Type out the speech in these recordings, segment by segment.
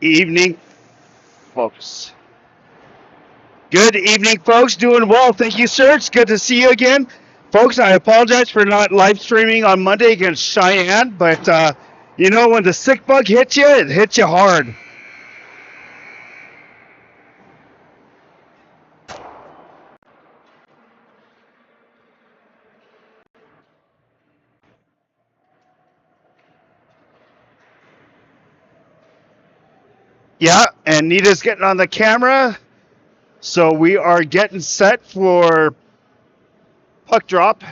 Evening, folks. Good evening, folks. Doing well. Thank you, sir. It's good to see you again. Folks, I apologize for not live streaming on Monday against Cheyenne, but when the sick bug hits you, it hits you hard. Yeah, and Nita's getting on the camera, so we are getting set for puck drop.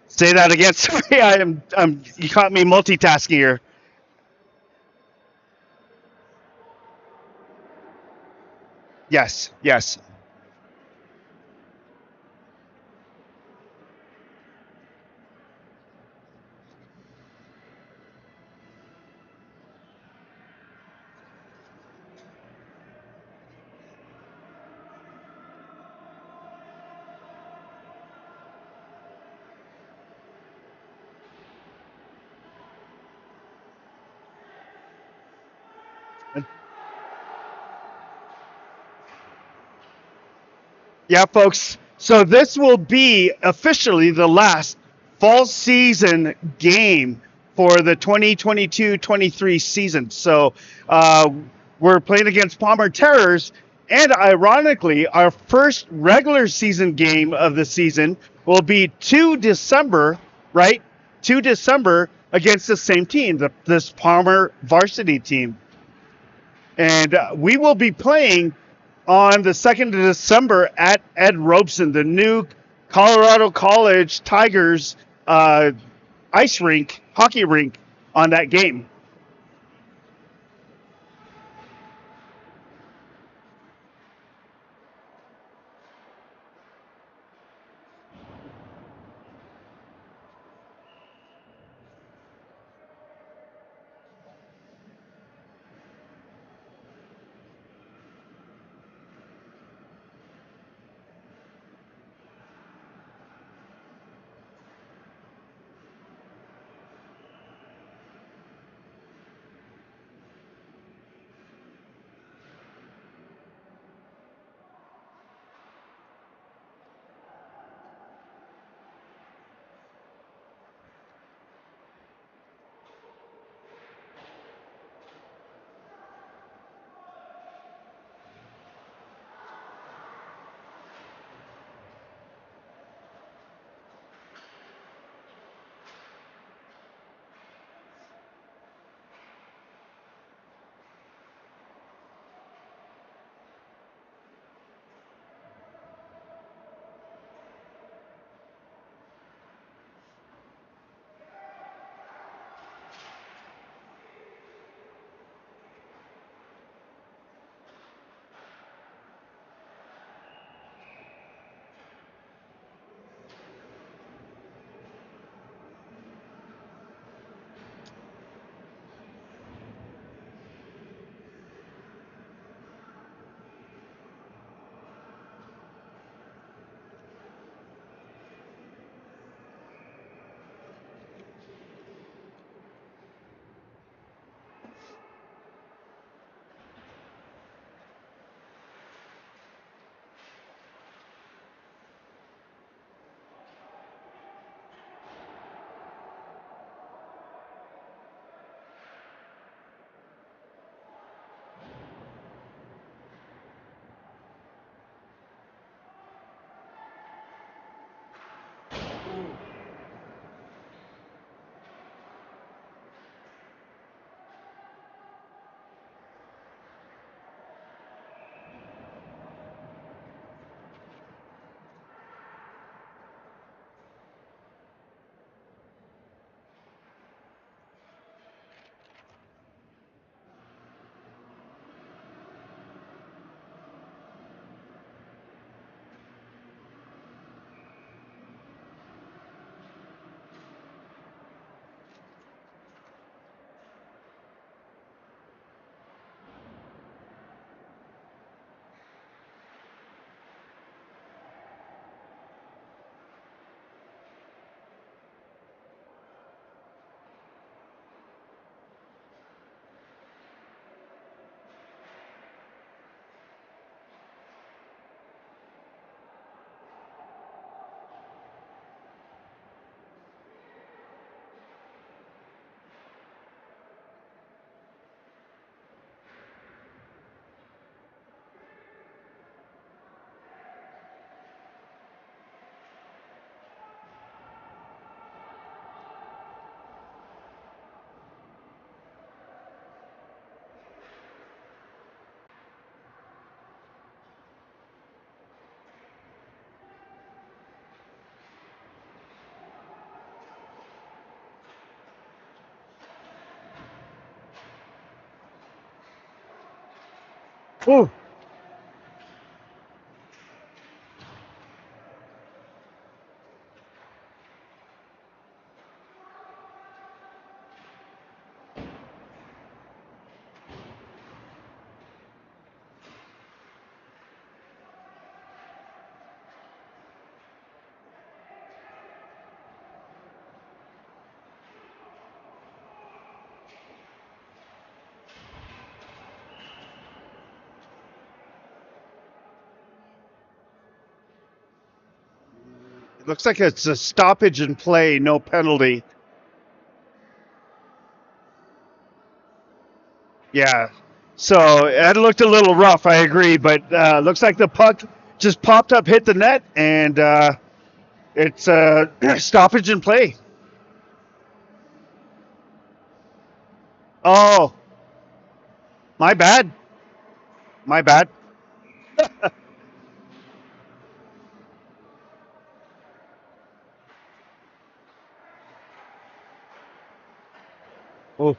Say that again. Sorry, you caught me multitasking here. Yes, yes. Yeah, folks. So this will be officially the last fall season game for the 2022-23 season. So we're playing against Palmer Terrors, and ironically, our first regular season game of the season will be 2 December, right? 2 December against the same team, this Palmer varsity team. And we will be playing on the 2nd of December at Ed Robeson, the new Colorado College Tigers ice rink, hockey rink on that game. Ooh. It looks like it's a stoppage in play, no penalty. Yeah. So it looked a little rough, I agree, but looks like the puck just popped up, hit the net, and it's a stoppage in play. Oh, my bad. My bad. Oh.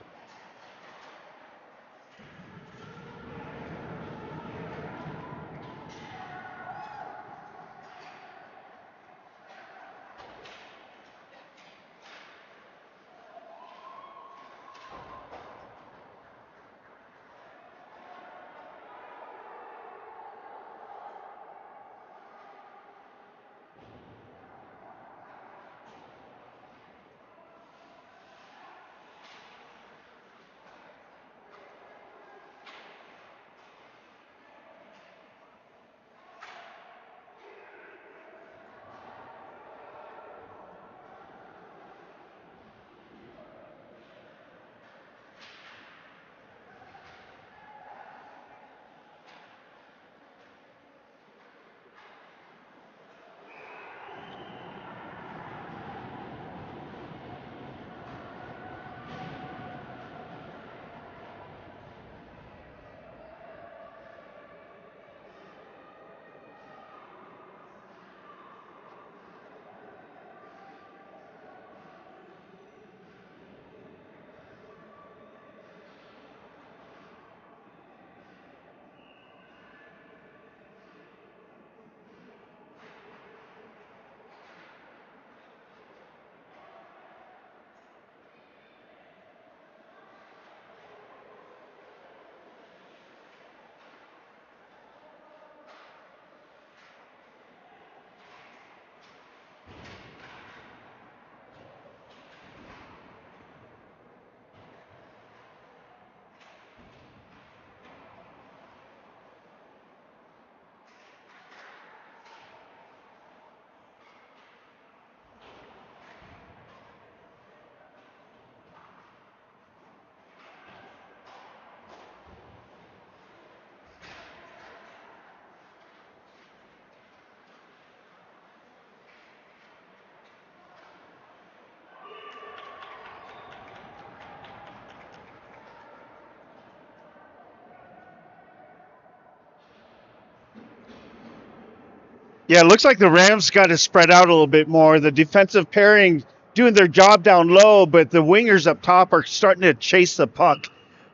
Yeah, it looks like the Rams got to spread out a little bit more. The defensive pairing doing their job down low, but the wingers up top are starting to chase the puck.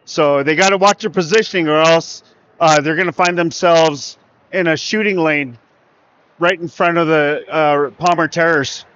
So they got to watch their positioning, or else they're going to find themselves in a shooting lane right in front of the Palmer Terrace.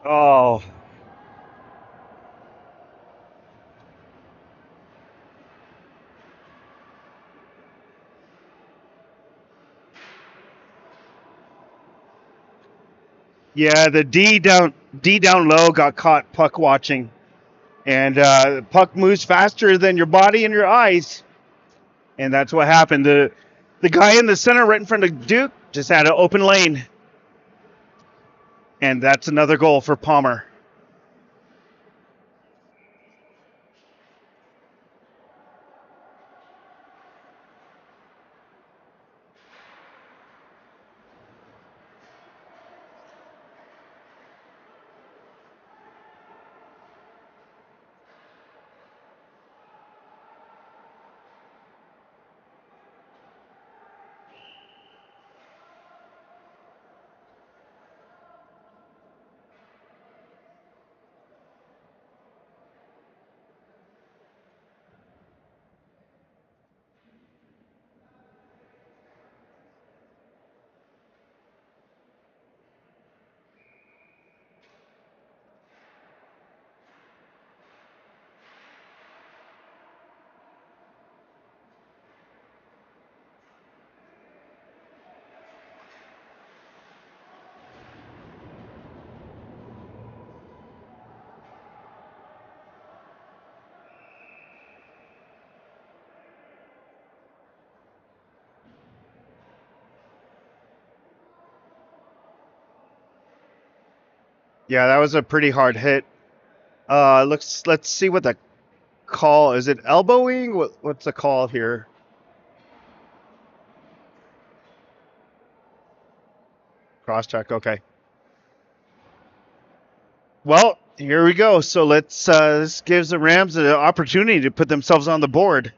Oh, yeah, the D down low got caught puck watching, and the puck moves faster than your body and your eyes, and that's what happened. The guy in the center, right in front of Duke, just had an open lane, and that's another goal for Palmer. Yeah, that was a pretty hard hit. Let's see what the call is. It elbowing? What's the call here? Cross check. Okay. Well, here we go. So this gives the Rams an opportunity to put themselves on the board.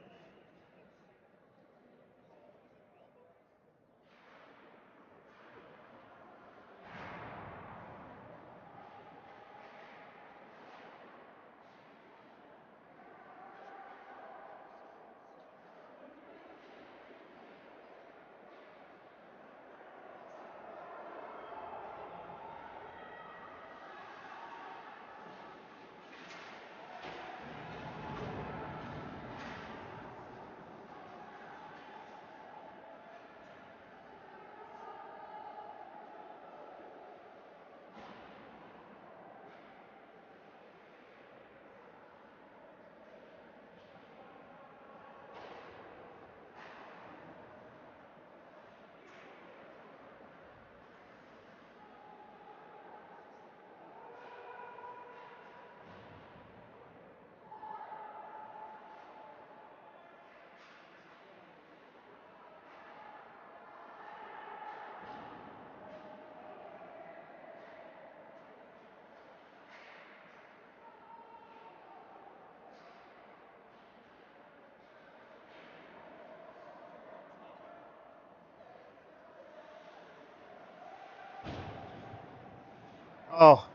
Oh,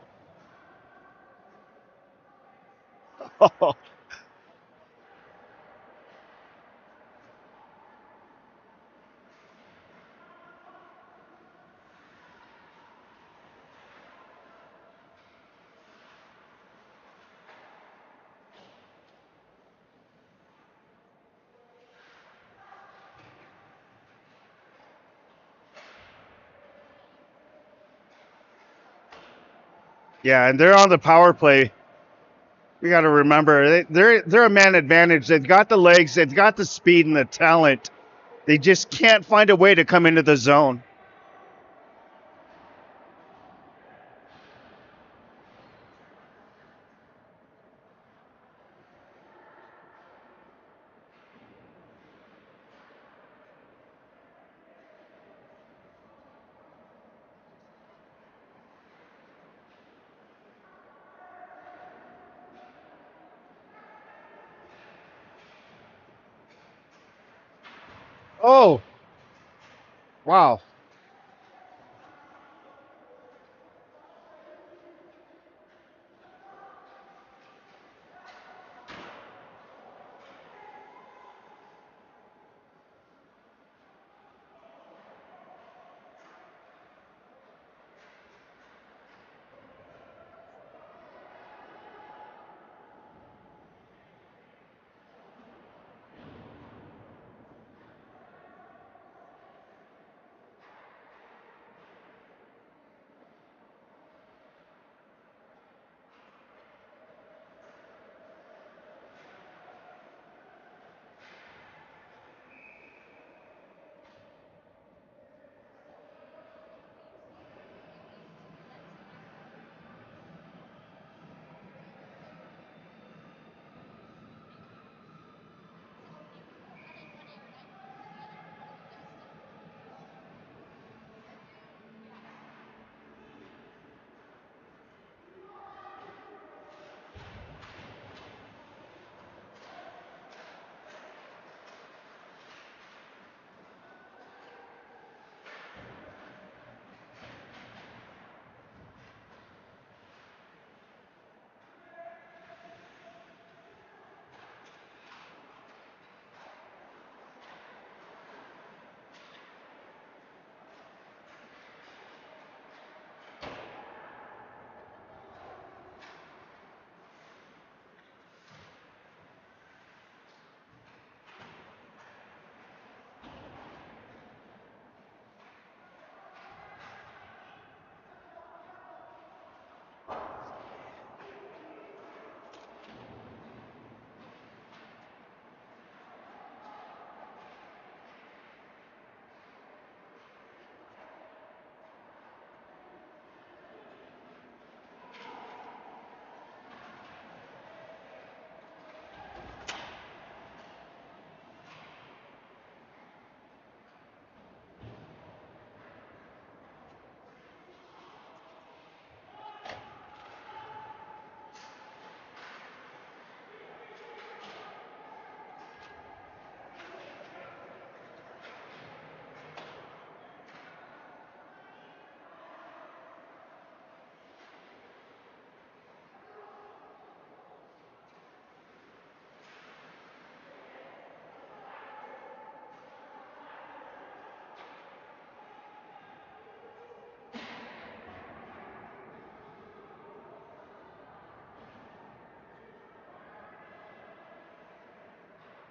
yeah, and they're on the power play. We got to remember they're a man advantage. They've got the legs, they've got the speed and the talent. They just can't find a way to come into the zone. Oh, wow.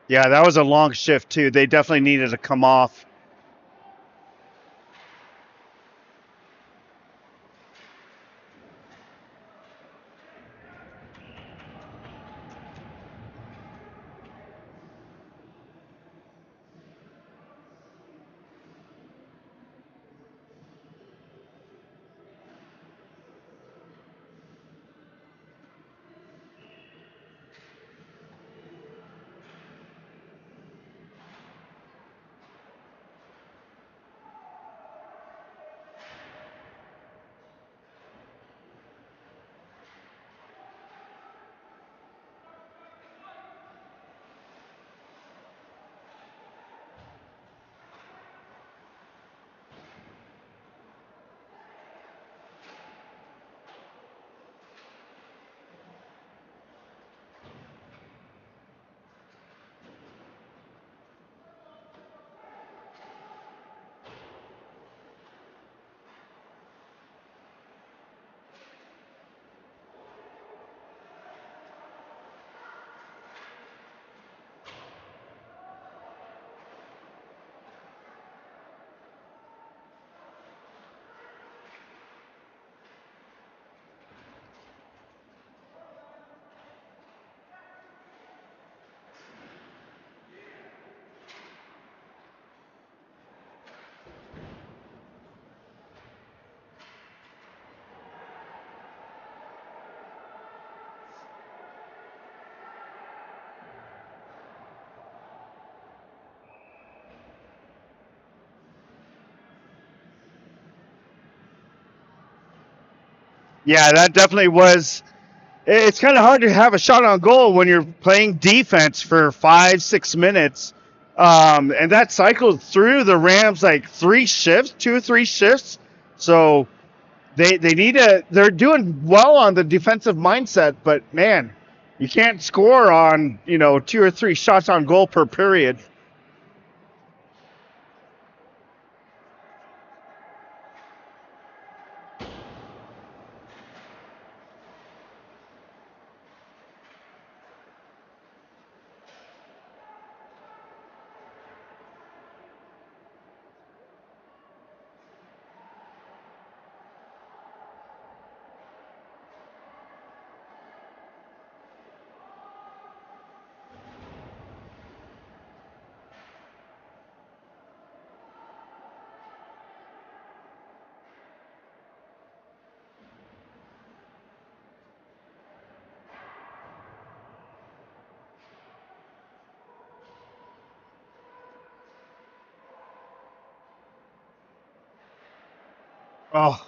Yeah, that was a long shift too. They definitely needed to come off. Yeah, that definitely was. It's kind of hard to have a shot on goal when you're playing defense for 5, 6 minutes. And that cycled through the Rams like 3 shifts, 2 or 3 shifts. So they need to. They're doing well on the defensive mindset, but man, you can't score on 2 or 3 shots on goal per period. Oh,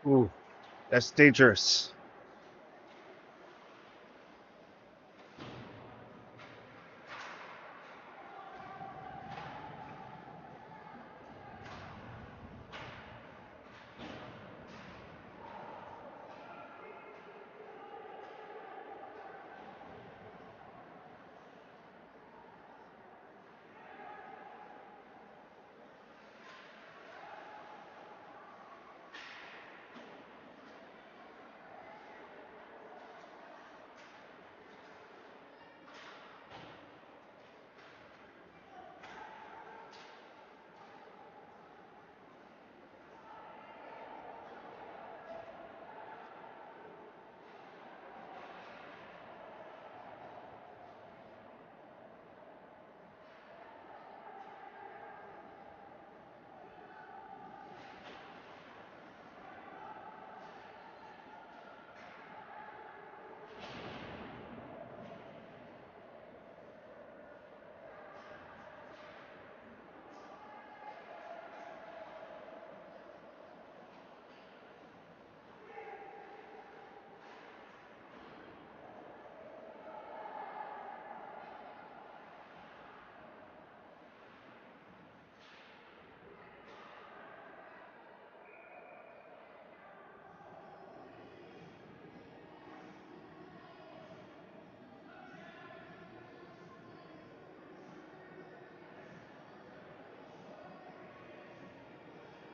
ooh, that's dangerous.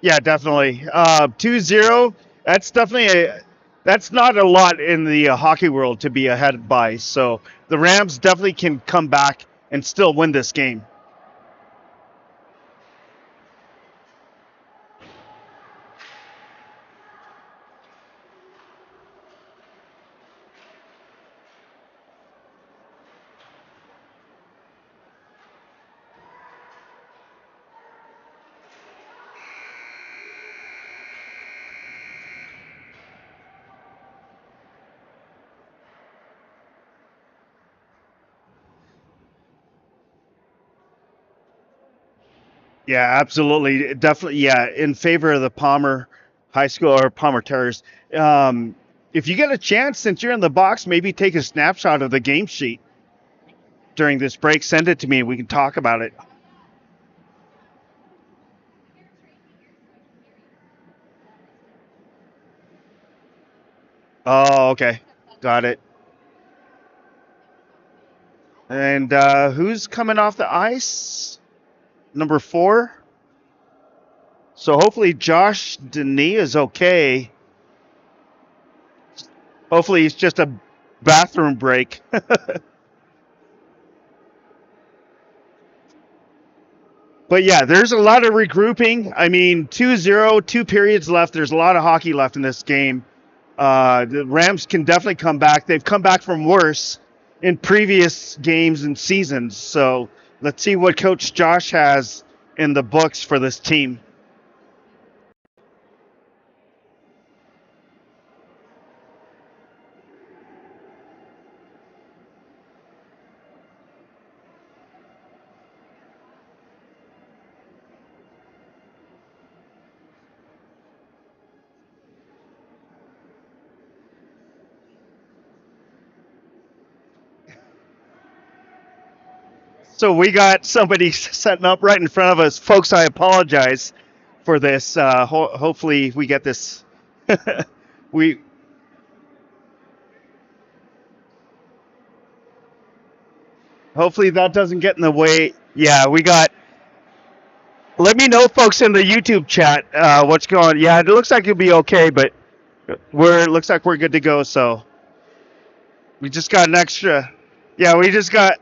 Yeah, definitely. 2-0. That's definitely that's not a lot in the hockey world to be ahead by. So the Rams definitely can come back and still win this game. Yeah, absolutely, definitely. Yeah, in favor of the Palmer High School or Palmer Terrace. Um, if you get a chance, since you're in the box, maybe take a snapshot of the game sheet during this break. Send it to me. We can talk about it. Oh, okay, got it. And who's coming off the ice? Number 4. So hopefully Josh Denis is okay. Hopefully it's just a bathroom break. But yeah, there's a lot of regrouping. I mean, 2-0, 2 periods left. There's a lot of hockey left in this game. The Rams can definitely come back. They've come back from worse in previous games and seasons. So let's see what Coach Josh has in the books for this team. So we got somebody setting up right in front of us. Folks, I apologize for this. Hopefully we get this. we Hopefully that doesn't get in the way. Yeah, we got. Let me know, folks, in the YouTube chat, what's going. Yeah, it looks like it'll be okay, but it looks like we're good to go. So we just got an extra. Yeah, we just got.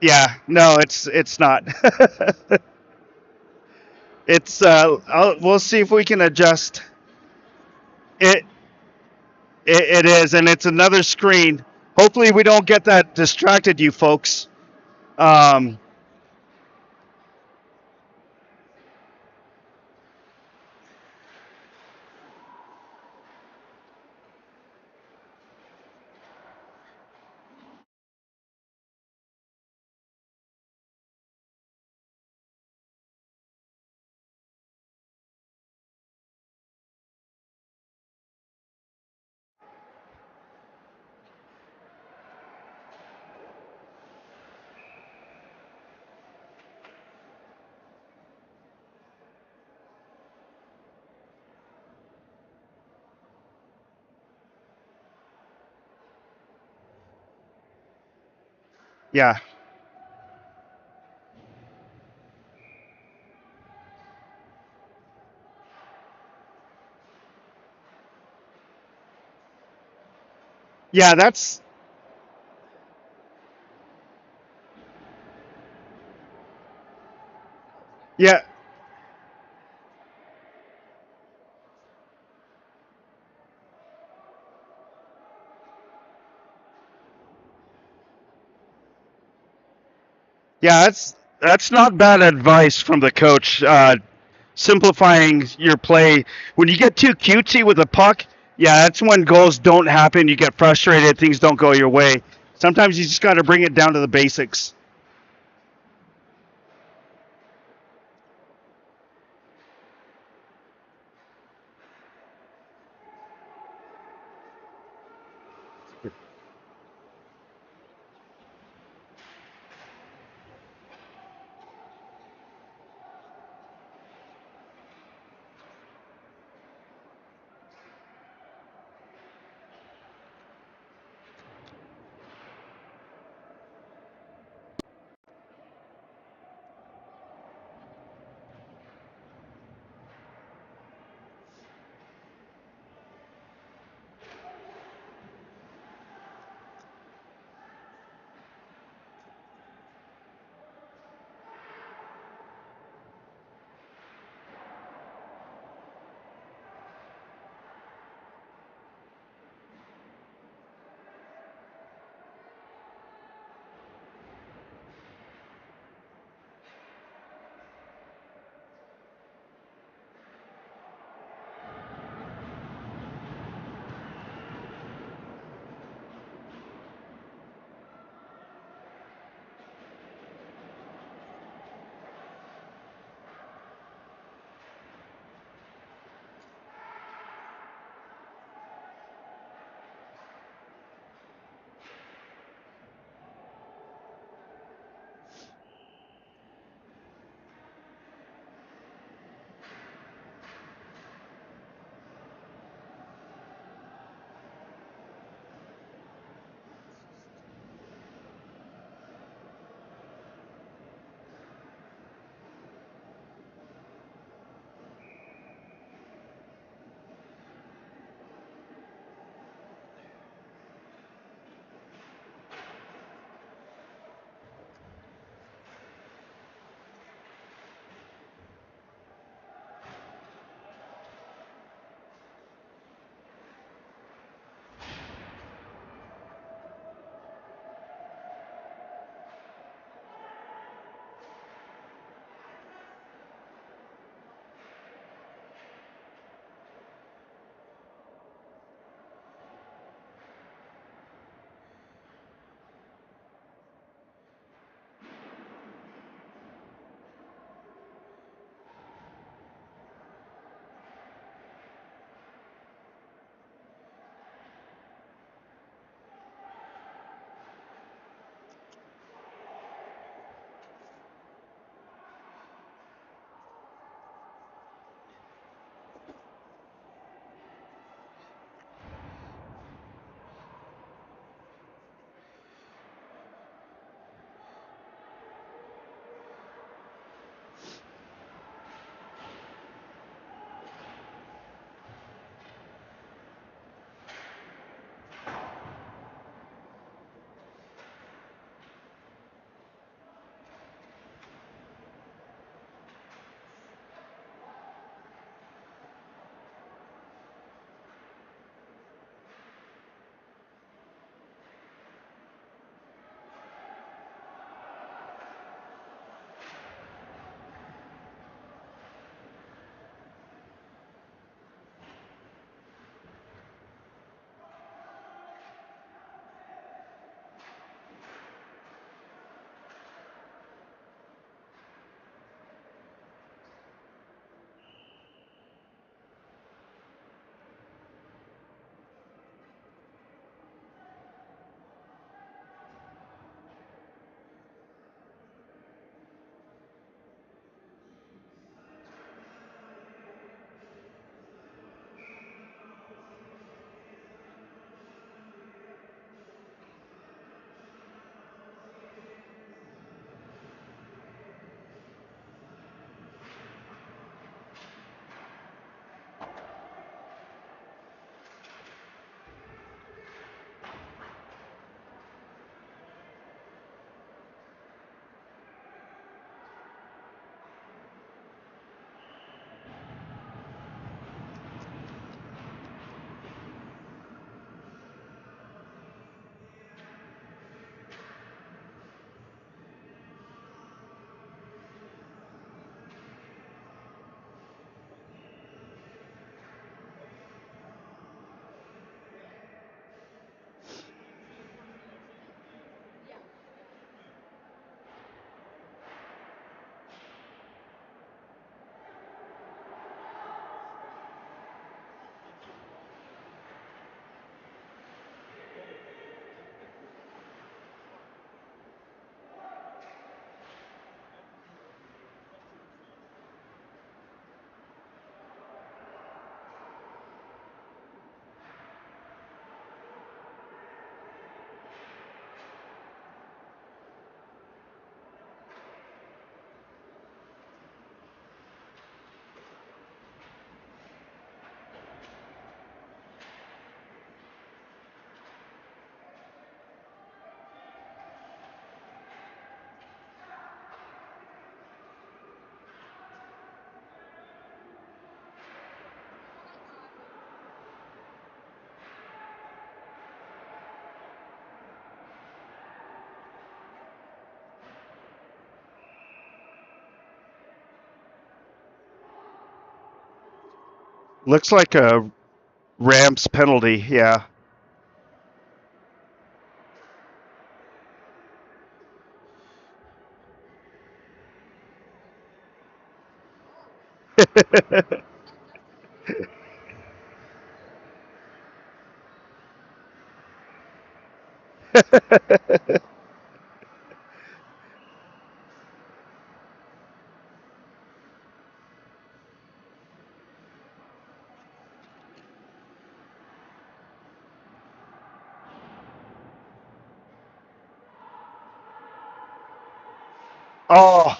Yeah, no, it's not. We'll see if we can adjust. It, it is, and it's another screen. Hopefully we don't get that distracted, you folks. Um, yeah, yeah, yeah, yeah. That's not bad advice from the coach. Simplifying your play. When you get too cutesy with a puck, yeah, that's when goals don't happen. You get frustrated. Things don't go your way. Sometimes you just got to bring it down to the basics. Looks like a Rams penalty. Yeah. Oh,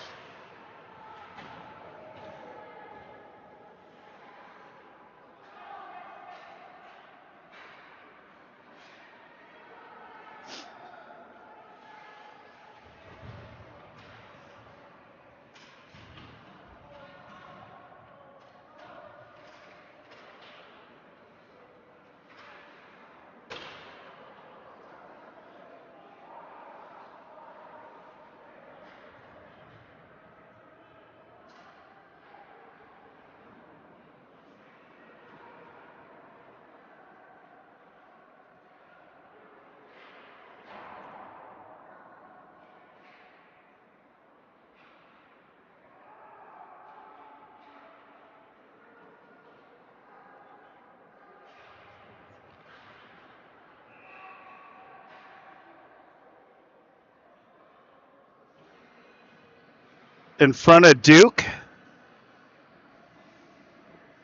in front of Duke.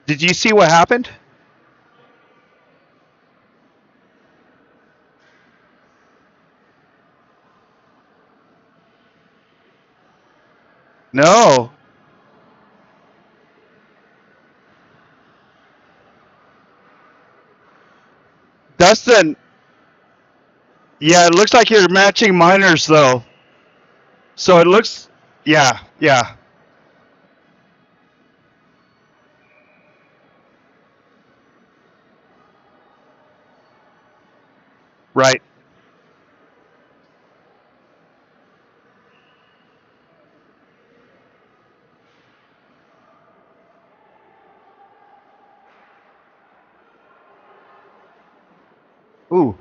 Did you see what happened? No. Dustin, yeah, it looks like you're matching minors though. So it looks, yeah, yeah, right. Ooh,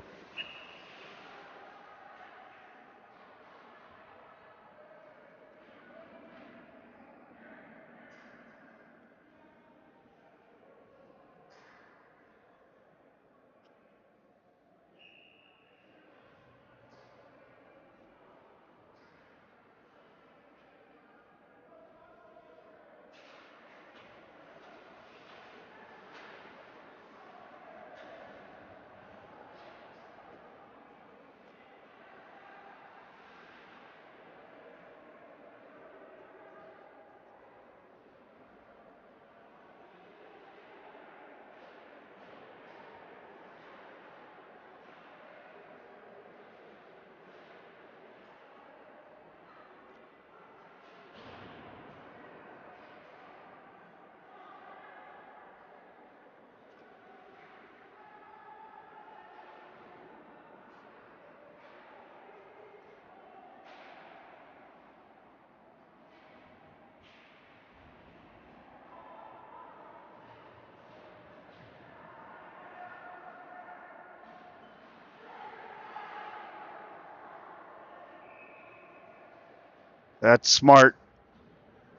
that's smart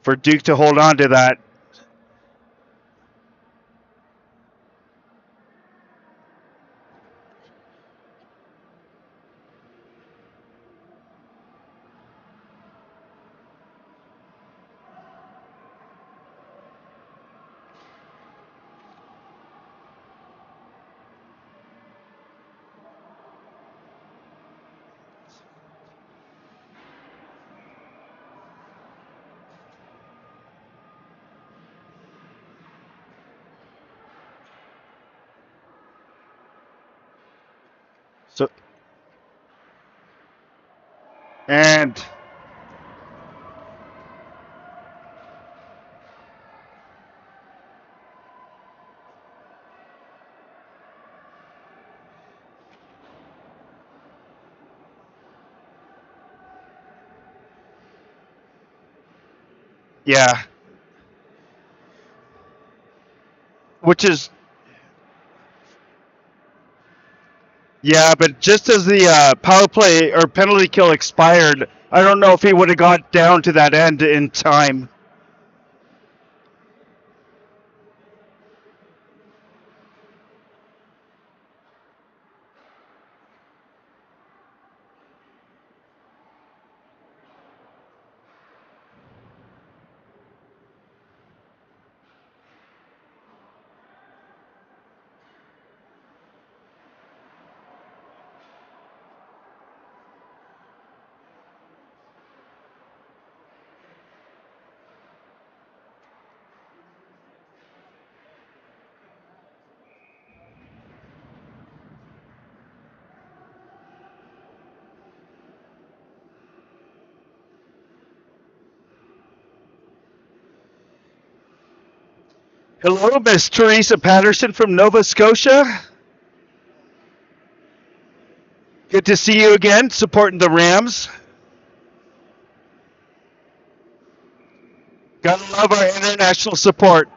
for Duke to hold on to that. So, and yeah, which is yeah. But just as the power play or penalty kill expired, I don't know if he would have got down to that end in time. Hello, Miss Teresa Patterson from Nova Scotia. Good to see you again, supporting the Rams. Gotta love our international support.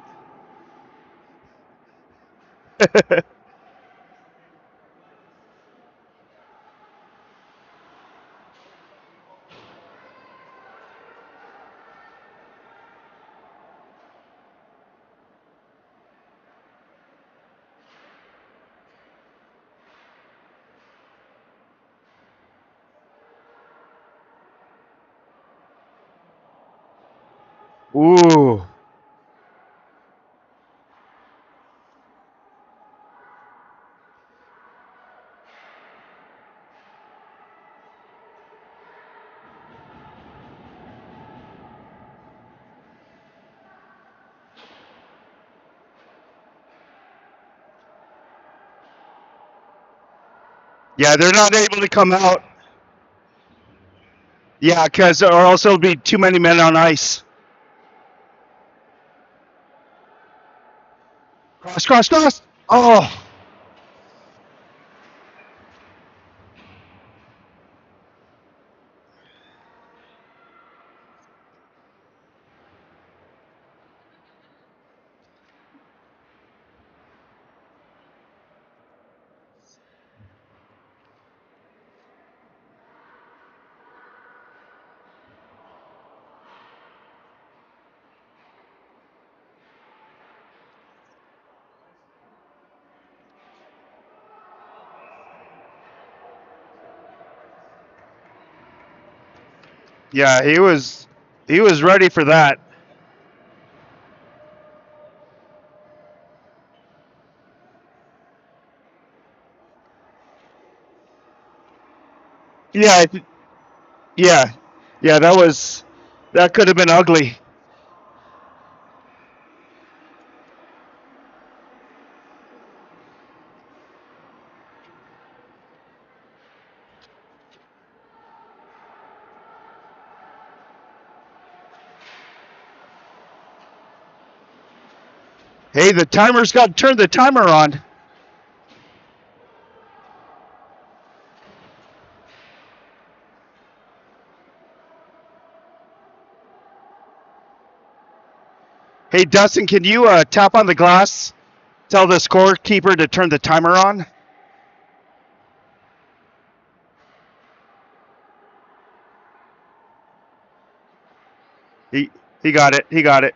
Ooh. Yeah, they're not able to come out. Yeah, because or else there'll be too many men on ice. Cross, cross, cross. Oh, yeah, he was ready for that. Yeah, yeah, yeah. That could have been ugly. Hey, the timer's got to turn the timer on. Hey, Dustin, can you tap on the glass? Tell the scorekeeper to turn the timer on. He he got it. He got it.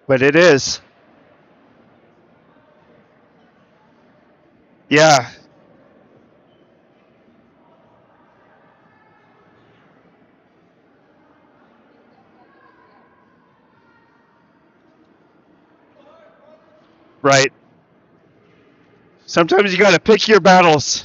But it is. Yeah. Right. Sometimes you got to pick your battles.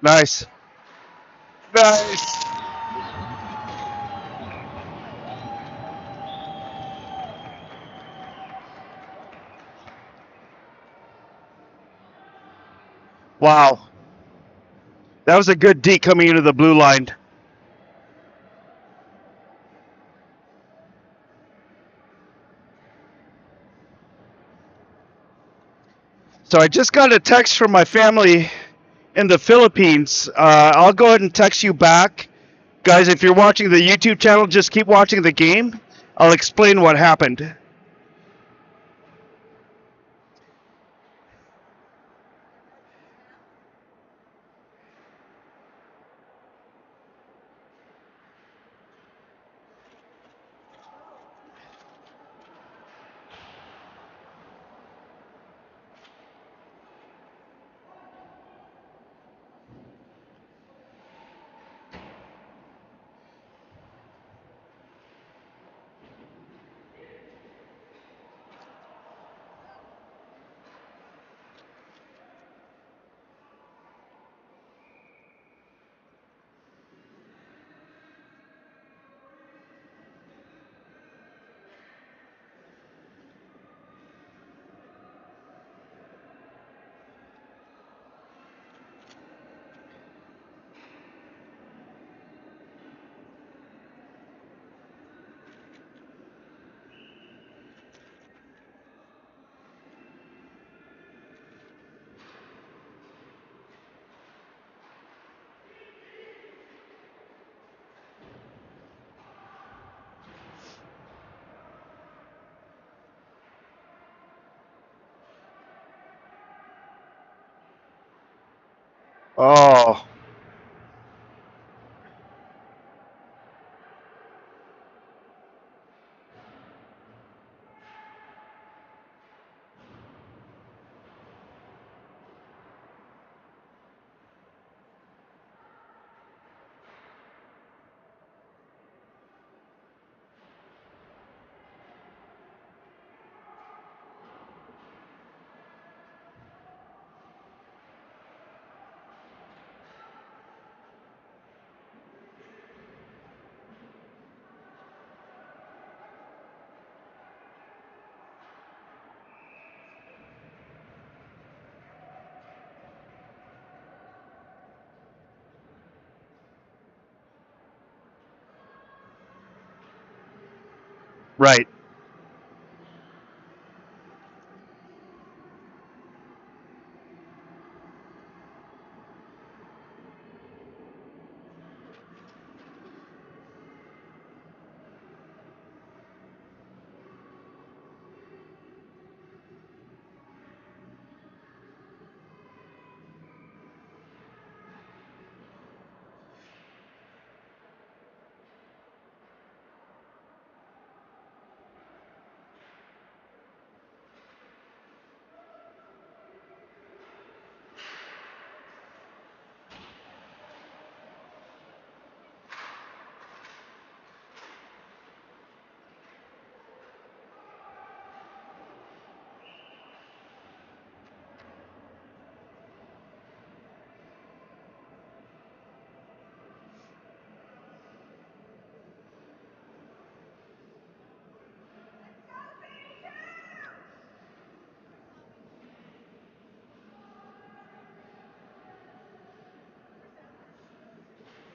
Nice. Nice. Wow. That was a good D coming into the blue line. So I just got a text from my family in the Philippines. I'll go ahead and text you back. Guys, if you're watching the YouTube channel, just keep watching the game. I'll explain what happened. Oh, right.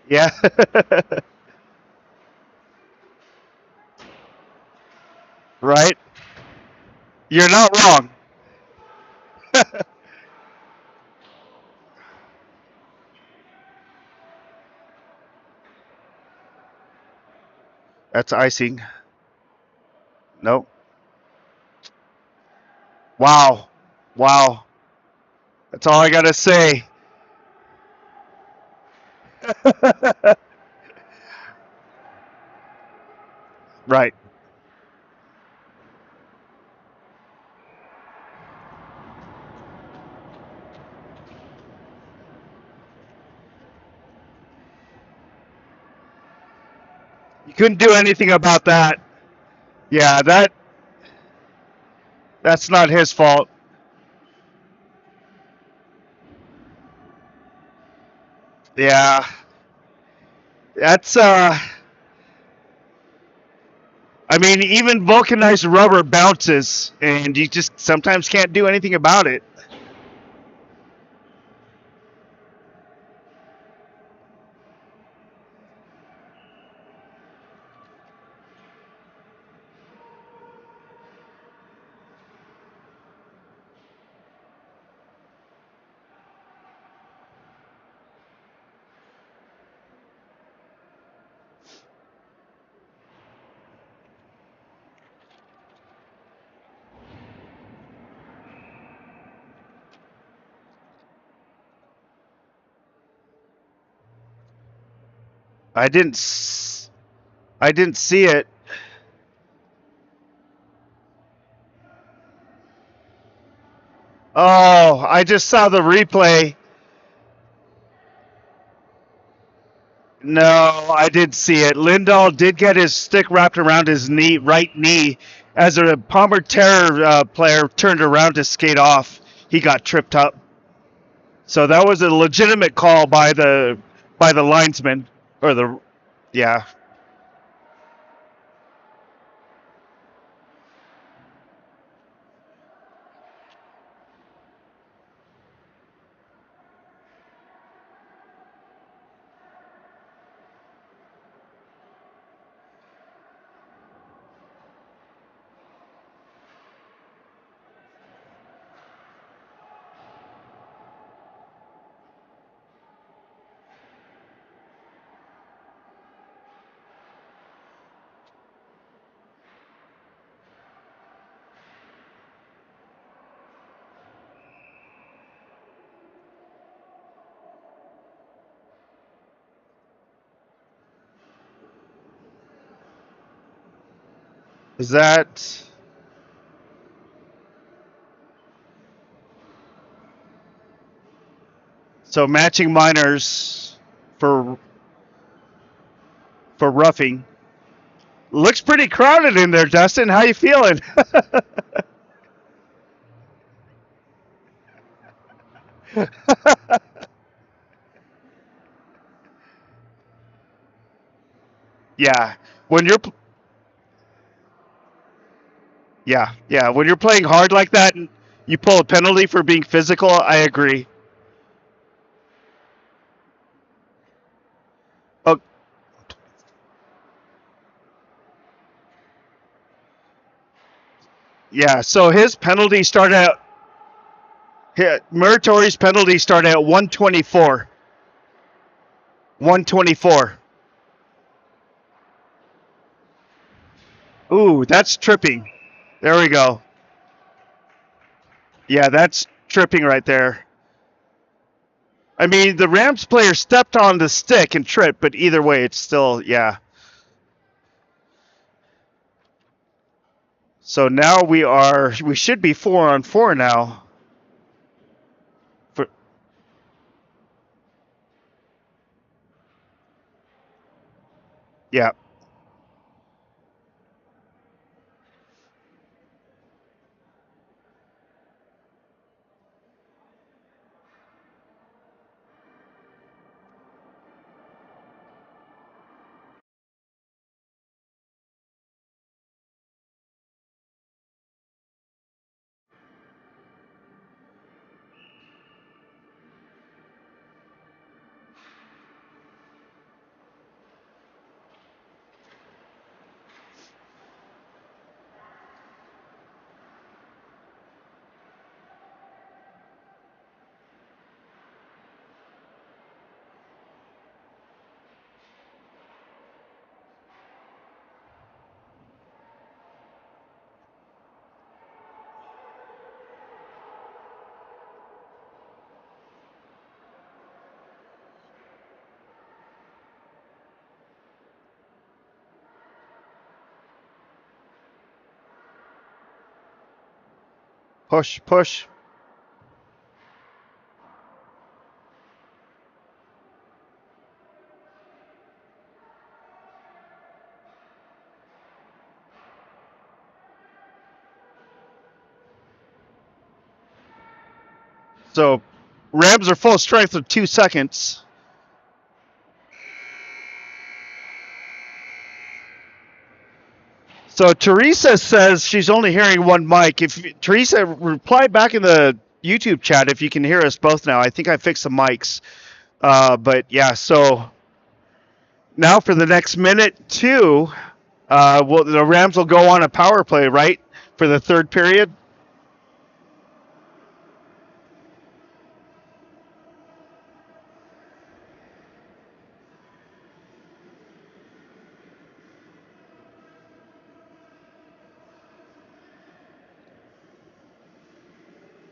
Yeah. Right. You're not wrong. That's icing. Nope. Wow. Wow. That's all I got to say. Right. You couldn't do anything about that. Yeah, that's not his fault. Yeah, that's I mean, even vulcanized rubber bounces, and you just sometimes can't do anything about it. I didn't. I didn't see it. Oh, I just saw the replay. No, I did see it. Lindahl did get his stick wrapped around his knee, right knee, as a Palmer Terror player turned around to skate off. He got tripped up. So that was a legitimate call by the linesman or the yeah. Is that so matching minors for roughing? Looks pretty crowded in there, Dustin. How you feeling? Yeah. When you're yeah, when you're playing hard like that and you pull a penalty for being physical, I agree. Oh, yeah, so his penalty started at Muratori's penalty started at 124. 124. Ooh, that's tripping. There we go. Yeah, that's tripping right there. I mean, the Rams player stepped on the stick and tripped, but either way, it's still, yeah. So now we should be 4-on-4 now. For, yeah. Push, push. So Rams are full strength with 2 seconds. So Teresa says she's only hearing one mic. If Teresa, reply back in the YouTube chat if you can hear us both now. I think I fixed the mics. But yeah, so now for the next minute two, the Rams will go on a power play, right, for the third period.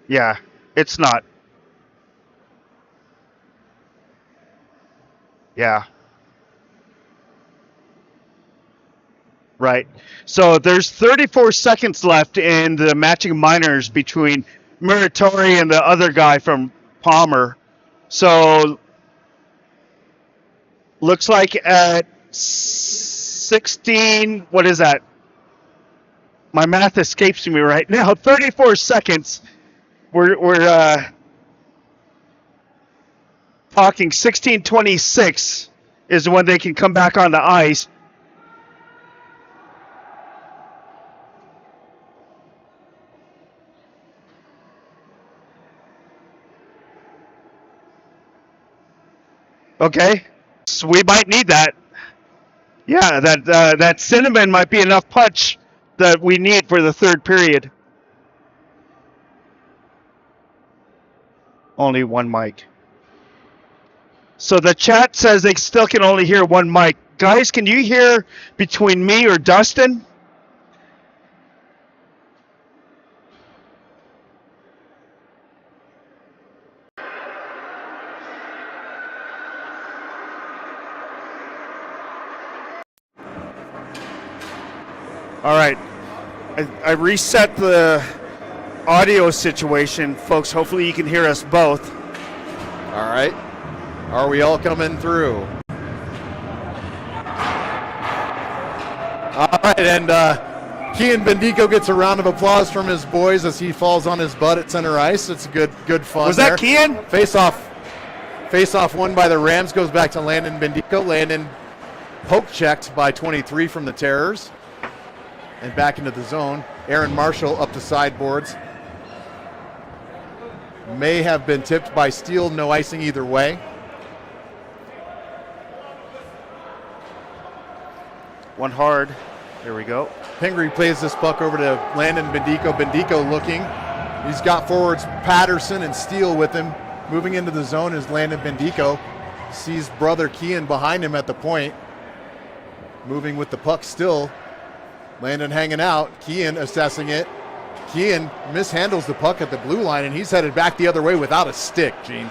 Yeah, it's not. Yeah, right. So there's 34 seconds left in the matching minors between Muratori and the other guy from Palmer. So looks like at 16, what is that? My math escapes me right now. 34 seconds. We're talking 16:26 is when they can come back on the ice. Okay, so we might need that. Yeah, that cinnamon might be enough punch that we need for the third period. Only one mic. So the chat says they still can only hear one mic. Guys, can you hear between me or Dustin? All right. I reset the audio situation, folks. Hopefully you can hear us both. All right. Are we all coming through? All right, and Kian Bendico gets a round of applause from his boys as he falls on his butt at center ice. It's good fun. Was that Kian? Face-off won by the Rams goes back to Landon Bendico. Landon poke checked by 23 from the Terrors. And back into the zone. Aaron Marshall up the sideboards. May have been tipped by Steele. No icing either way. One hard. There we go. Pingree plays this puck over to Landon Bendico. Bendico looking. He's got forwards Patterson and Steele with him. Moving into the zone is Landon Bendico. Sees brother Kian behind him at the point. Moving with the puck still. Landon hanging out. Kian assessing it. Kian mishandles the puck at the blue line, and he's headed back the other way without a stick, Gene.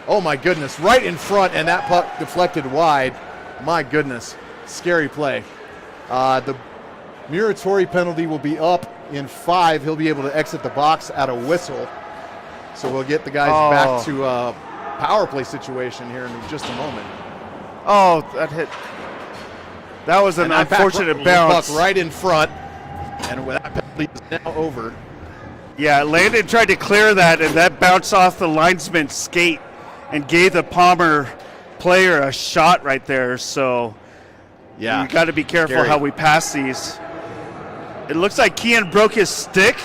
Oh, my goodness. Right in front, and that puck deflected wide. My goodness. Scary play. The Muratori penalty will be up in 5. He'll be able to exit the box at a whistle. So we'll get the guys back to a power play situation here in just a moment. Oh, that hit. That was an unfortunate bounce. Puck right in front, and that penalty is now over. Yeah, Landon tried to clear that, and that bounced off the linesman's skate and gave the Palmer player a shot right there. So yeah, you got to be careful how we pass these. It looks like Kian broke his stick.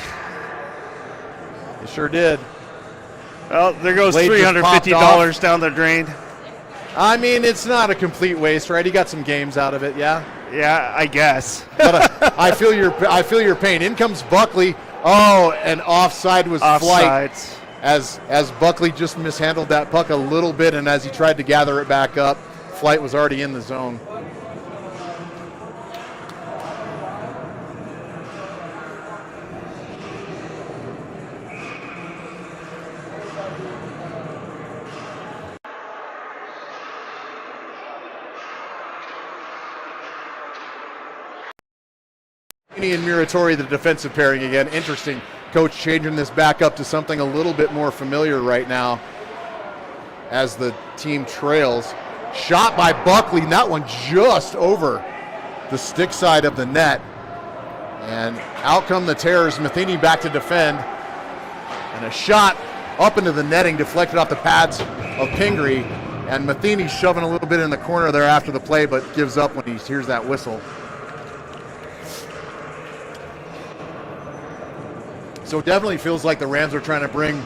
He sure did. Well, there goes $350 down the drain. I mean, it's not a complete waste, right? He got some games out of it, yeah? Yeah, I guess. But I feel your pain. In comes Buckley. Oh, and offside was Flight. As Buckley just mishandled that puck a little bit, and as he tried to gather it back up, Flight was already in the zone. And Muratori, the defensive pairing again. Interesting. Coach changing this back up to something a little bit more familiar right now as the team trails. Shot by Buckley, and that one just over the stick side of the net. And out come the Terrors. Matheny back to defend. And a shot up into the netting, deflected off the pads of Pingree. And Matheny shoving a little bit in the corner there after the play, but gives up when he hears that whistle. So it definitely feels like the Rams are trying to bring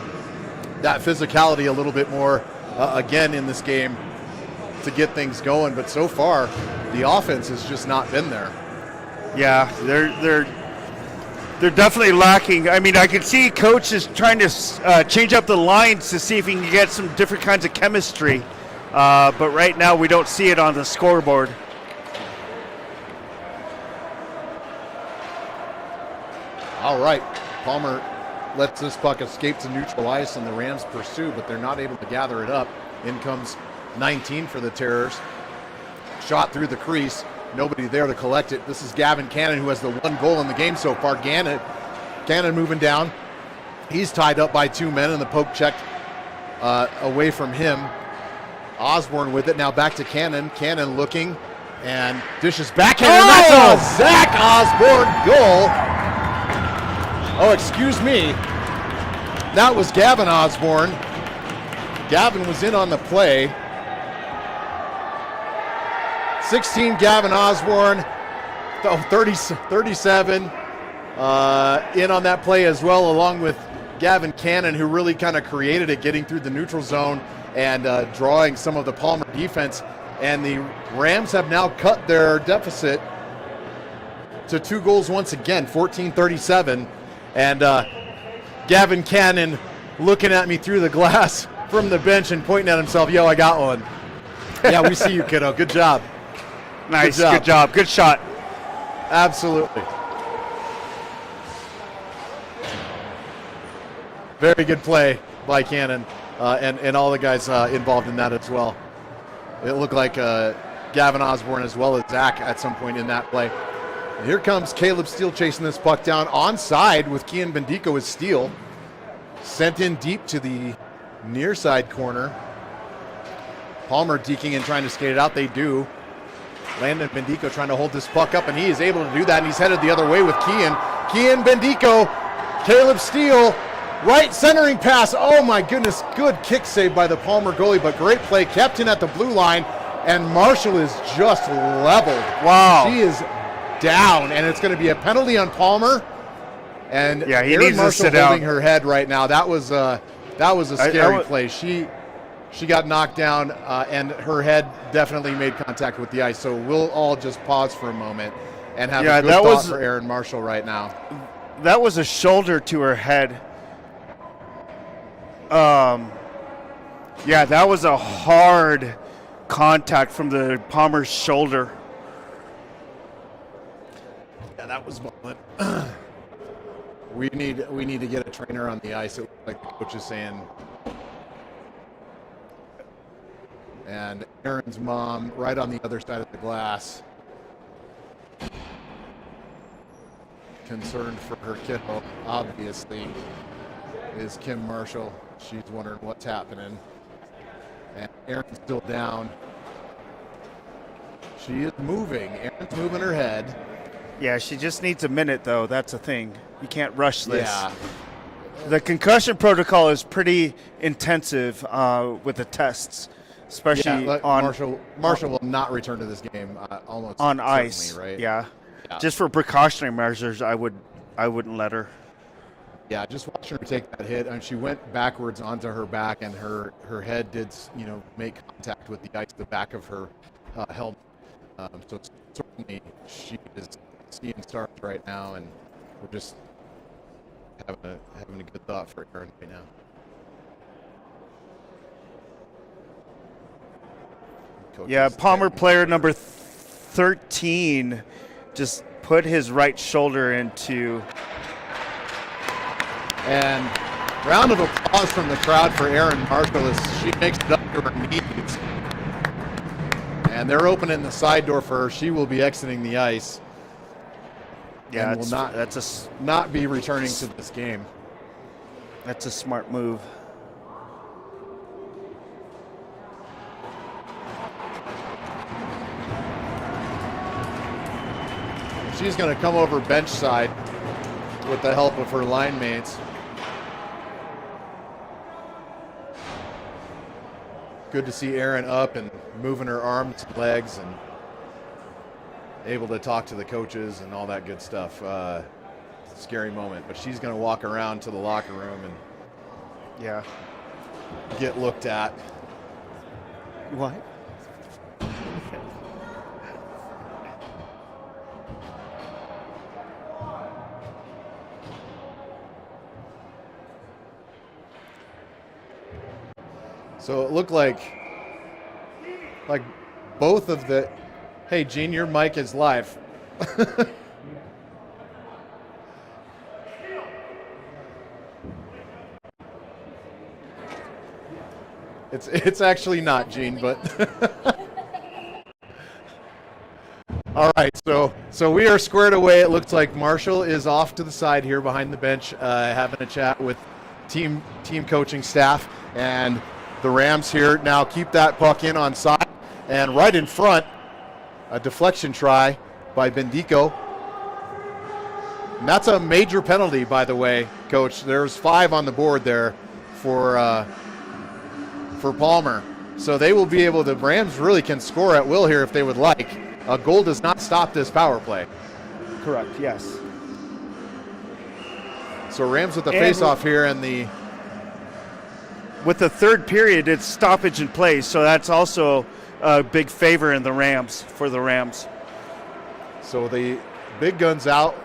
that physicality a little bit more again in this game to get things going. But so far, the offense has just not been there. Yeah, they're definitely lacking. I mean, I could see coach is trying to change up the lines to see if he can get some different kinds of chemistry. But right now, we don't see it on the scoreboard. All right, Palmer lets this puck escape to neutral ice, and the Rams pursue, but they're not able to gather it up. In comes 19 for the Terrors. Shot through the crease. Nobody there to collect it. This is Gavin Cannon, who has the one goal in the game so far. Cannon moving down. He's tied up by 2 men, and the poke checked away from him. Osborne with it. Now back to Cannon. Cannon looking and dishes backhand, and that's a Zach Osborne goal. Oh, excuse me. That was Gavin Osborne. Gavin was in on the play. 16, Gavin Osborne. 37 in on that play as well, along with Gavin Cannon, who really kind of created it, getting through the neutral zone and drawing some of the Palmer defense. And the Rams have now cut their deficit to 2 goals once again, 14-37. And Gavin Cannon looking at me through the glass from the bench and pointing at himself, yo, I got one. Yeah, we see you, kiddo. Good job. Nice, good job. Good shot. Absolutely. Very good play by Cannon and all the guys involved in that as well. It looked like Gavin Osborne as well as Zach at some point in that play. And here comes Caleb Steele chasing this puck down onside with Kian Bendico as Steele. Sent in deep to the near side corner. Palmer deking and trying to skate it out. They do. Landon Bendico trying to hold this puck up, and he is able to do that, and he's headed the other way with Kian. Kian Bendico, Caleb Steele, right centering pass. Oh my goodness, good kick save by the Palmer goalie, but great play. Kept in at the blue line, and Marshall is just leveled. Wow. She is down, and it's going to be a penalty on Palmer. And yeah, he Erin needs Marshall to sit holding down. her head right now. That was a scary play. She got knocked down, and her head definitely made contact with the ice. So we'll all just pause for a moment and have a good thought for Erin Marshall right now. That was a shoulder to her head. Yeah, that was a hard contact from the Palmer's shoulder. Yeah, that was violent. We need to get a trainer on the ice, like the coach is saying. And Erin's mom right on the other side of the glass. Concerned for her kiddo, obviously, is Kim Marshall. She's wondering what's happening. And Erin's still down. She is moving. Erin's moving her head. Yeah, she just needs a minute, though. That's the thing. You can't rush this. Yeah. The concussion protocol is pretty intensive with the tests, especially on Marshall will not return to this game almost on ice, right? Yeah. Just for precautionary measures, I wouldn't let her. Yeah, just watching her take that hit, and she went backwards onto her back, and her head did make contact with the ice, the back of her helmet. So certainly she is seeing stars right now, and we're just having a good thought for Erin right now. Yeah, Palmer player number 13 just put his right shoulder into. And round of applause from the crowd for Erin Marshall as she makes it up to her knees. And they're opening the side door for her. She will be exiting the ice. Yeah, and will not be returning to this game. That's a smart move. She's going to come over bench side with the help of her line mates. Good to see Erin up and moving her arms and legs and able to talk to the coaches and all that good stuff. scary moment. But she's going to walk around to the locker room and Yeah. get looked at. What? So it looked like both of the. Hey, Gene, your mic is live. It's actually not, Gene, but. All right, so we are squared away. It looks like Marshall is off to the side here behind the bench, having a chat with team coaching staff, and the Rams here now keep that puck in on side, and right in front, a deflection try by Bendico. And that's a major penalty, by the way, Coach. There's 5 on the board there for Palmer. So they will be able to, the Rams really can score at will here if they would like. A goal does not stop this power play. Correct, yes. So Rams with the face-off here, and with the third period, it's stoppage in play, so that's also a big favor in the Rams, for the Rams. So the big guns out.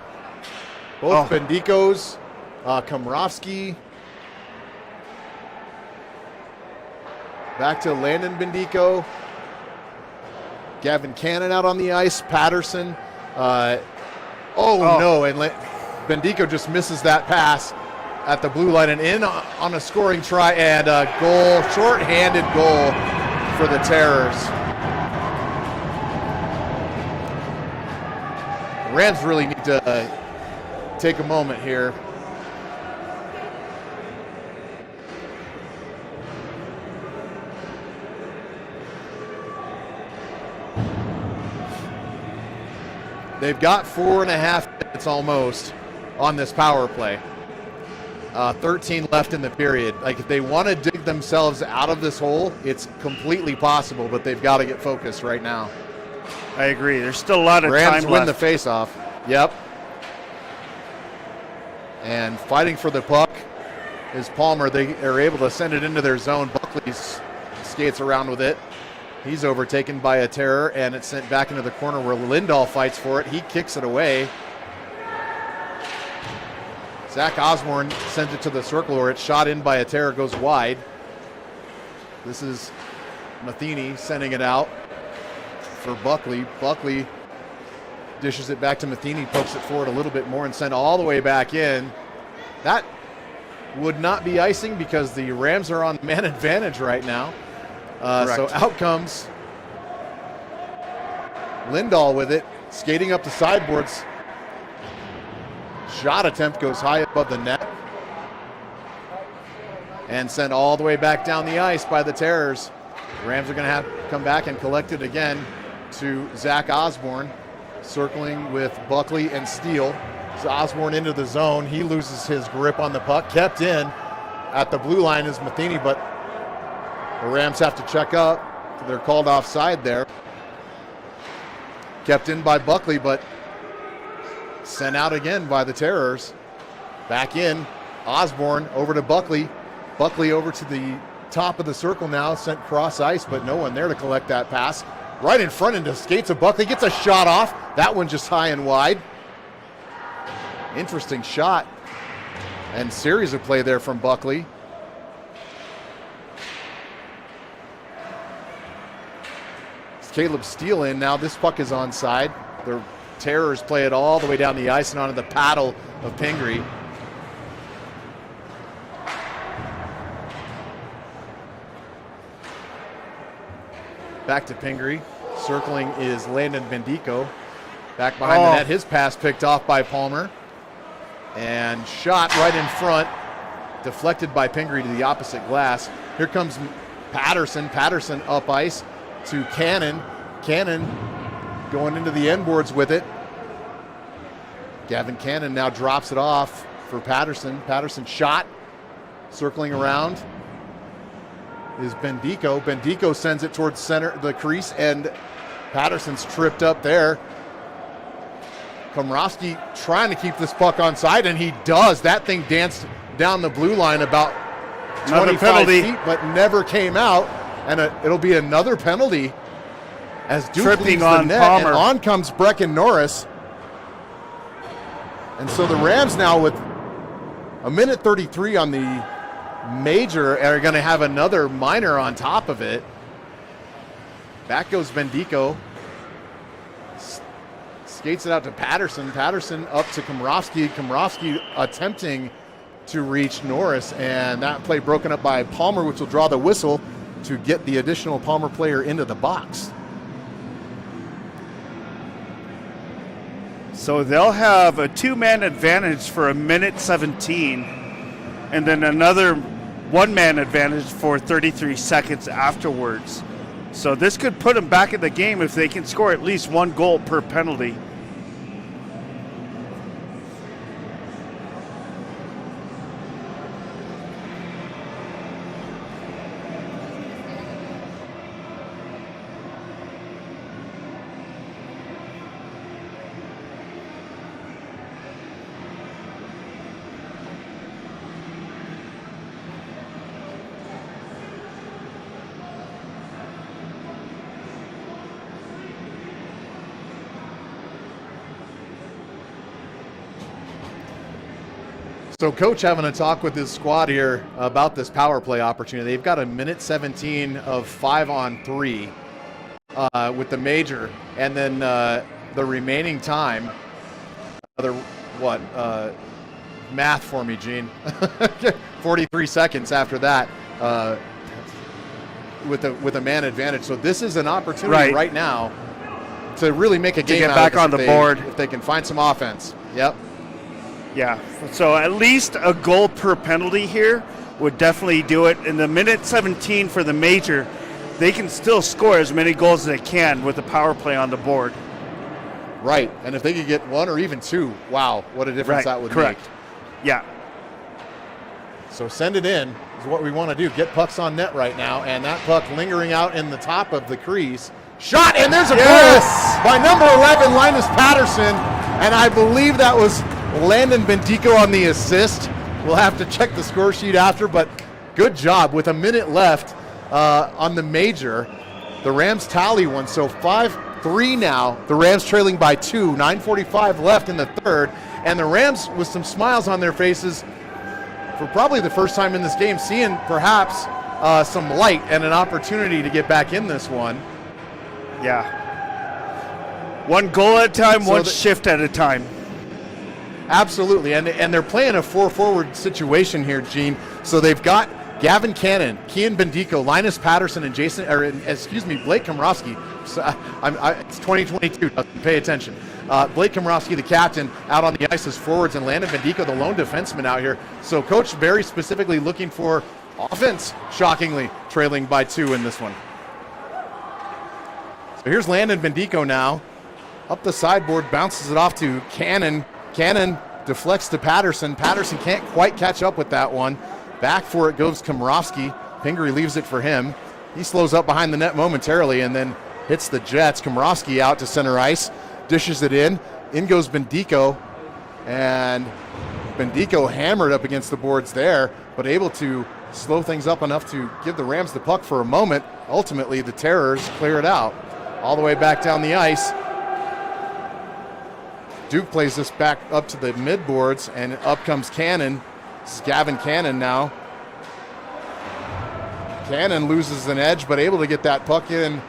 Both Bendicos, Komrovsky. Back to Landon Bendico. Gavin Cannon out on the ice. Patterson. No, and Bendico just misses that pass at the blue line and in on a scoring try, and a goal, short-handed goal for the Terrors. The Rams really need to take a moment here. They've got 4.5 minutes almost on this power play. 13 left in the period. Like, if they want to dig themselves out of this hole, it's completely possible, but they've got to get focused right now. I agree. There's still a lot of Rams time left. win the faceoff. Yep. And fighting for the puck is Palmer. They are able to send it into their zone. Buckley skates around with it. He's overtaken by a Terror, and it's sent back into the corner where Lindahl fights for it. He kicks it away. Zach Osborne sends it to the circle, or it's shot in by a Terror, goes wide. This is Matheny sending it out for Buckley. Buckley dishes it back to Matheny, pokes it forward a little bit more and sent all the way back in. That would not be icing because the Rams are on man advantage right now. So out comes Lindahl with it, skating up the sideboards. Shot attempt goes high above the net and sent all the way back down the ice by the Terrors. The Rams are going to have to come back and collect it again to Zach Osborne, circling with Buckley and Steele. So Osborne into the zone. He loses his grip on the puck. Kept in at the blue line is Matheny, but the Rams have to check up. They're called offside there. Kept in by Buckley, but sent out again by the Terrors. Back in, Osborne over to Buckley. Buckley over to the top of the circle now, sent cross ice, but no one there to collect that pass. Right in front into skates of Buckley, gets a shot off. That one just high and wide. Interesting shot and series of play there from Buckley. It's Caleb Steele in now. This puck is onside. The Terrors play it all the way down the ice and onto the paddle of Pingree. Back to Pingree. Circling is Landon Bendico. Back behind the net. His pass picked off by Palmer. And shot right in front. Deflected by Pingree to the opposite glass. Here comes Patterson. Patterson up ice to Cannon. Cannon going into the end boards with it. Gavin Cannon now drops it off for Patterson. Patterson shot. Circling around is Bendico. Bendico sends it towards center, the crease, and Patterson's tripped up there. Komrowski trying to keep this puck onside, and he does. That thing danced down the blue line about 25 feet, but never came out. And it'll be another penalty as Duke tripping leaves on the net, Palmer. and on comes Brecken Norris. And so the Rams now with a minute 33 on the major are going to have another minor on top of it. Back goes Bendico. Skates it out to Patterson. Patterson up to Komrowski. Komrowski attempting to reach Norris, and that play broken up by Palmer, which will draw the whistle to get the additional Palmer player into the box. So they'll have a 2-man advantage for a minute 17, and then another 1-man advantage for 33 seconds afterwards. So this could put them back in the game if they can score at least 1 goal per penalty. So Coach having a talk with his squad here about this power play opportunity. They've got a minute 17 of 5-on-3 with the major, and then the remaining time, math for me, Gene, 43 seconds after that with a man advantage. So this is an opportunity right now to really make a game get out back of this on the board if they can find some offense. Yep. Yeah, so at least a goal per penalty here would definitely do it. In the minute 17 for the major, they can still score as many goals as they can with the power play on the board. Right, and if they could get 1 or even 2, wow, what a difference that would make. Yeah. So send it in is what we want to do. Get pucks on net right now, and that puck lingering out in the top of the crease. Shot, and there's a goal by number 11, Linus Patterson, and I believe that was Landon Bendico on the assist. We'll have to check the score sheet after, but good job. With a minute left on the major, the Rams tally one. So 5-3 now. The Rams trailing by 2. 9:45 left in the third. And the Rams with some smiles on their faces for probably the first time in this game, seeing perhaps some light and an opportunity to get back in this one. Yeah. 1 goal at a time, so 1 shift at a time. Absolutely, and they're playing a 4-forward situation here, Gene. So they've got Gavin Cannon, Kian Bendico, Linus Patterson, and Blake Komrowski. So, it's 2022. Pay attention. Blake Komrowski, the captain, out on the ice as forwards, and Landon Bendico, the lone defenseman, out here. So Coach very specifically looking for offense. Shockingly, trailing by 2 in this one. So here's Landon Bendico now, up the sideboard, bounces it off to Cannon. Cannon deflects to Patterson. Patterson can't quite catch up with that one. Back for it goes Komrowski. Pingree leaves it for him. He slows up behind the net momentarily and then hits the Jets. Komrowski out to center ice. Dishes it in. In goes Bendico. And Bendico hammered up against the boards there, but able to slow things up enough to give the Rams the puck for a moment. Ultimately, the Terrors clear it out. All the way back down the ice. Duke plays this back up to the mid-boards, and up comes Cannon. This is Gavin Cannon now. Cannon loses an edge, but able to get that puck in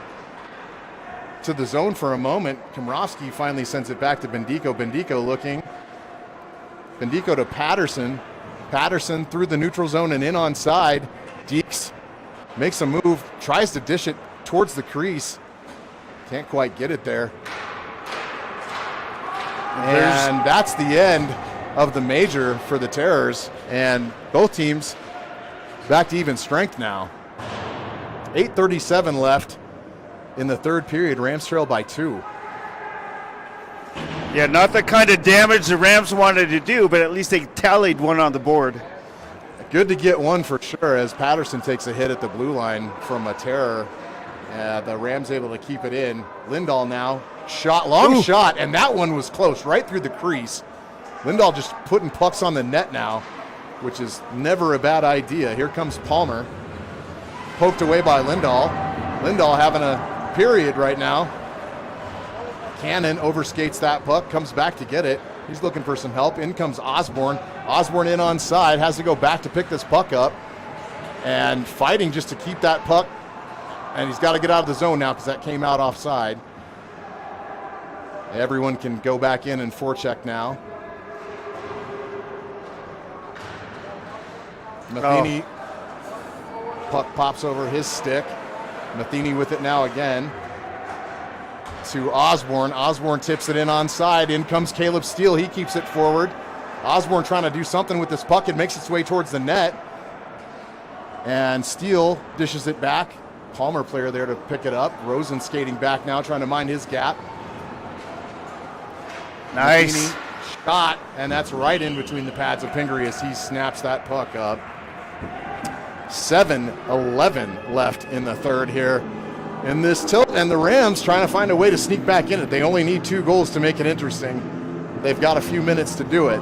to the zone for a moment. Komrowski finally sends it back to Bendico. Bendico looking. Bendico to Patterson. Patterson through the neutral zone and in onside. Deeks makes a move, tries to dish it towards the crease. Can't quite get it there. And that's the end of the major for the Terrors, and both teams back to even strength now. 8:37 left in the third period. Rams trail by 2. Yeah, not the kind of damage the Rams wanted to do, but at least they tallied 1 on the board. Good to get 1 for sure, as Patterson takes a hit at the blue line from a Terror. The Rams able to keep it in. Lindahl now, long shot, and that one was close, right through the crease. Lindahl just putting pucks on the net now, which is never a bad idea. Here comes Palmer, poked away by Lindahl. Lindahl having a period right now. Cannon overskates that puck, comes back to get it. He's looking for some help. In comes Osborne. Osborne in on side, has to go back to pick this puck up, and fighting just to keep that puck. And he's got to get out of the zone now because that came out offside. Everyone can go back in and forecheck now. Matheny, puck pops over his stick. Matheny with it now again to Osborne. Osborne tips it in onside. In comes Caleb Steele. He keeps it forward. Osborne trying to do something with this puck. It makes its way towards the net. And Steele dishes it back. Palmer player there to pick it up. Rosen skating back now, trying to mind his gap. Nice. Matheny shot, and that's right in between the pads of Pingree as he snaps that puck up. 7:11 left in the third here in this tilt, and the Rams trying to find a way to sneak back in it. They only need 2 goals to make it interesting. They've got a few minutes to do it.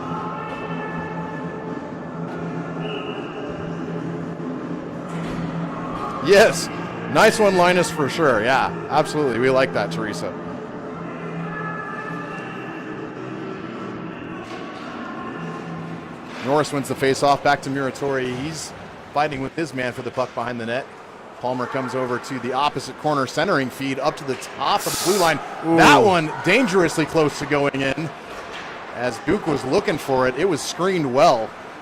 Yes, nice one, Linus, for sure. Yeah, absolutely. We like that, Teresa. Norris wins the face-off, back to Muratori. He's fighting with his man for the puck behind the net. Palmer comes over to the opposite corner, centering feed up to the top of the blue line. Ooh. That one dangerously close to going in. As Duke was looking for it, it was screened well.